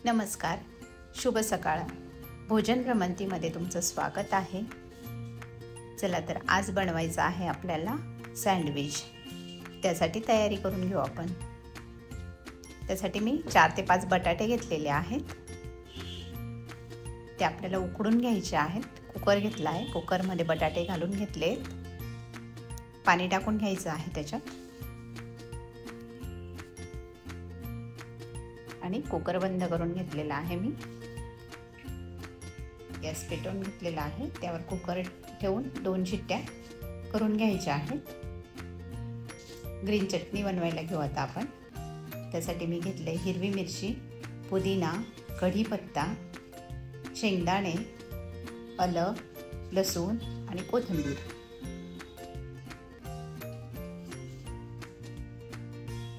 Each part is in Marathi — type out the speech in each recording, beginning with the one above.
नमस्कार, शुभ सकाळ. भोजन भ्रमंतीमध्ये तुमचं स्वागत आहे. चला तर आज बनवायचं आहे आपल्याला सँडविच. त्यासाठी तयारी करून घेऊ आपण. त्यासाठी मी 4 ते 5 बटाटे घेतलेले आहेत. ते आपल्याला उकडून घ्यायचे आहेत. कुकर घेतला आहे. कुकरमध्ये बटाटे घालून घेतले. पाणी टाकून घ्यायचं आहे त्याच्यात आणि कुकर बंद करून घेतलेला आहे. मी गॅस पेटवून घेतलेला आहे. त्यावर कुकर ठेवून 2 शिट्ट्या करून घ्यायच्या आहेत. ग्रीन चटणी बनवायला घेऊ आता आपण. त्यासाठी मी घेतले हिरवी मिरची, पुदिना, कढीपत्ता, शेंगदाणे, आलं, लसूण आणि कोथिंबीर.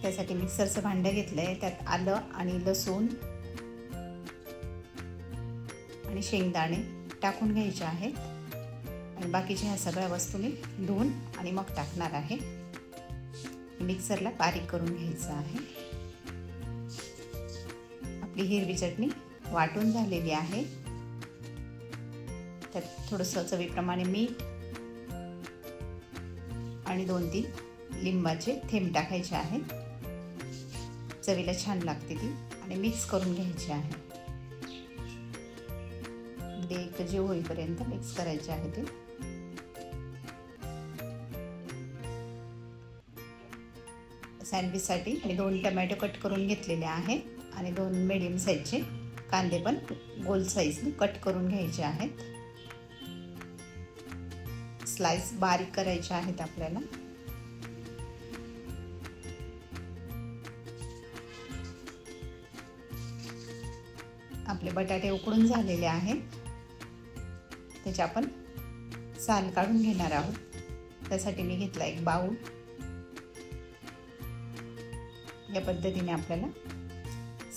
त्यासाठी मिक्सरचं भांडं घेतलंय. त्यात आलं आणि लसूण आणि शेंगदाणे टाकून घ्यायचे आहेत आणि बाकीच्या ह्या सगळ्या वस्तू मी धुवून आणि मग टाकणार आहे. मिक्सरला बारीक करून घ्यायचं आहे. आपली हिरवी चटणी वाटून झालेली आहे. त्यात थोडंसं चवीप्रमाणे मीठ आणि 2-3 लिंबाचे थेंब टाकायचे आहेत. चवीला छान लागते ती आणि मिक्स करून घ्यायची आहे. एकजीव होईपर्यंत मिक्स करायचे आहे ते. सँडविचसाठी मी 2 टोमॅटो कट करून घेतलेले आहे आणि 2 मीडियम साईजचे कांदे पण गोल साईजने कट करून घ्यायचे आहेत. स्लाइस बारीक करायचे आहेत आपल्याला. आपले बटाटे उकडून झालेले आहेत. त्याचे आपण साल काढून घेणार आहोत. त्यासाठी मी घेतला एक बाउल. या पद्धतीने आपल्याला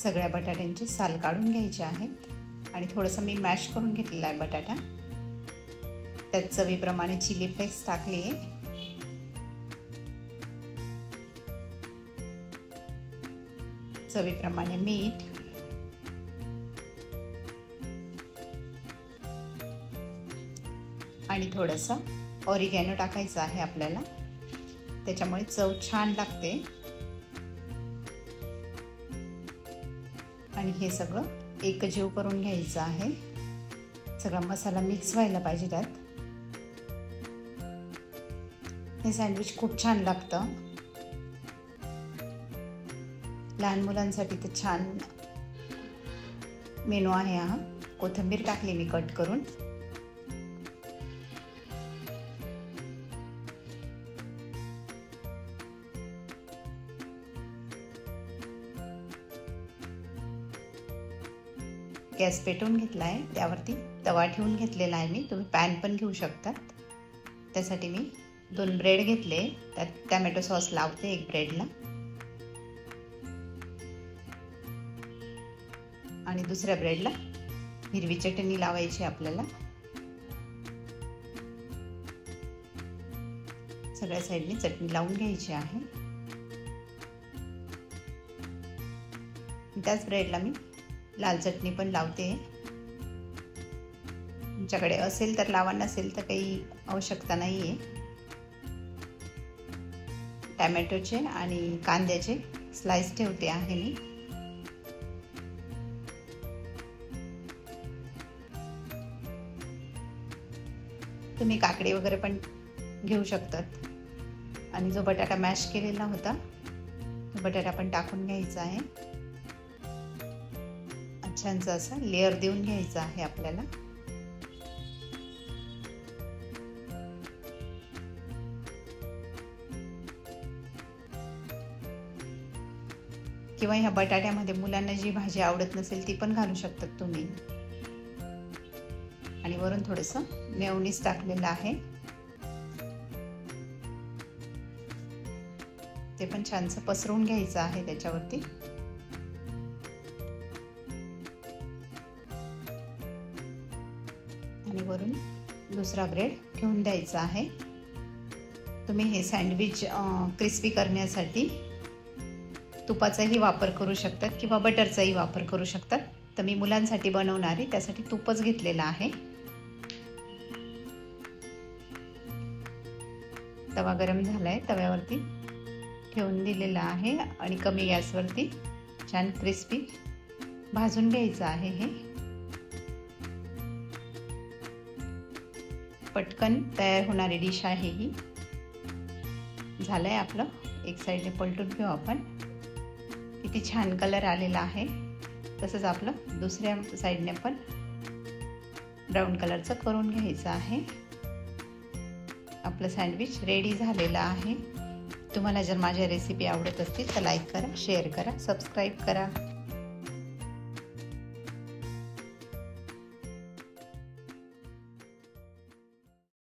सगळ्या बटाट्यांचे साल काढून घ्यायचे आहेत आणि थोडंसं मी मॅश करून घेतलेला आहे बटाटा. त्यात चवीप्रमाणे चिली फ्लेक्स टाकली आहे. चवीप्रमाणे मीठ आणि थोडंसं ऑरिगॅनो टाकायचं आहे आपल्याला. त्याच्यामुळे चव छान लागते. आणि हे सगळं एकजीव करून घ्यायचं आहे. सगळा मसाला मिक्स व्हायला पाहिजे त्यात. हे सँडविच खूप छान लागतं. लहान मुलांसाठी तर छान मेनू आहे हा. कोथिंबीर टाकली मी कट करून. गॅस पेटवून घेतला आहे. त्यावरती तवा ठेवून घेतलेला आहे मी. तुम्ही पॅन पण घेऊ शकतात. त्यासाठी मी 2 ब्रेड घेतले. त्यात टोमॅटो सॉस लावते एक ब्रेडला आणि दुसऱ्या ब्रेडला हिरवी चटणी लावायची आपल्याला. सगळ्या साईडने चटणी लावून घ्यायची आहे. त्याच ब्रेडला मी लाल चटणी पण लावते. तुमच्याकडे असेल तर लावा, नसेल तर काही आवश्यकता नाही आहे. टोमॅटोचे आणि कांद्याचे स्लाइस ठेवते आहे मी. तुम्ही काकडी वगैरे पण घेऊ शकतात. आणि जो बटाटा मॅश केलेला होता तो बटाटा पण टाकून घ्यायचा आहे. छानसा असा लेअर देऊन घ्यायचा आहे आपल्याला. किंवा ह्या बटाट्यामध्ये मुलांना जी भाजी आवडत नसेल ती पण घालू शकतात तुम्ही. आणि वरून थोडंसं मेयोनीज टाकलेलं आहे. ते पण छानसं पसरवून घ्यायचं आहे त्याच्यावरती. आणि वरून दुसरा ब्रेड ठेवून द्यायचा आहे. तुम्ही हे सँडविच क्रिस्पी करण्यासाठी तुपाचाही वापर करू शकतात किंवा बटरचाही वापर करू शकतात. तर मी मुलांसाठी बनवणार आहे, त्यासाठी तूपच घेतलेलं आहे. तवा गरम झाला आहे, तव्यावरती ठेवून दिलेला आहे आणि कमी गॅसवरती छान क्रिस्पी भाजून घ्यायचं आहे. हे पटकन तयार होणारी डिश आहे ही. झालंय आपलं. एक साईडने पलटून घेऊ आपण. किती छान कलर आलेला आहे. तसंच आपलं दुसऱ्या साईडने पण ब्राऊन कलरचं करून घ्यायचं आहे. आपलं सँडविच रेडी झालेलं आहे. तुम्हाला जर माझ्या रेसिपी आवडत असतील तर लाईक करा, शेअर करा, सबस्क्राईब करा.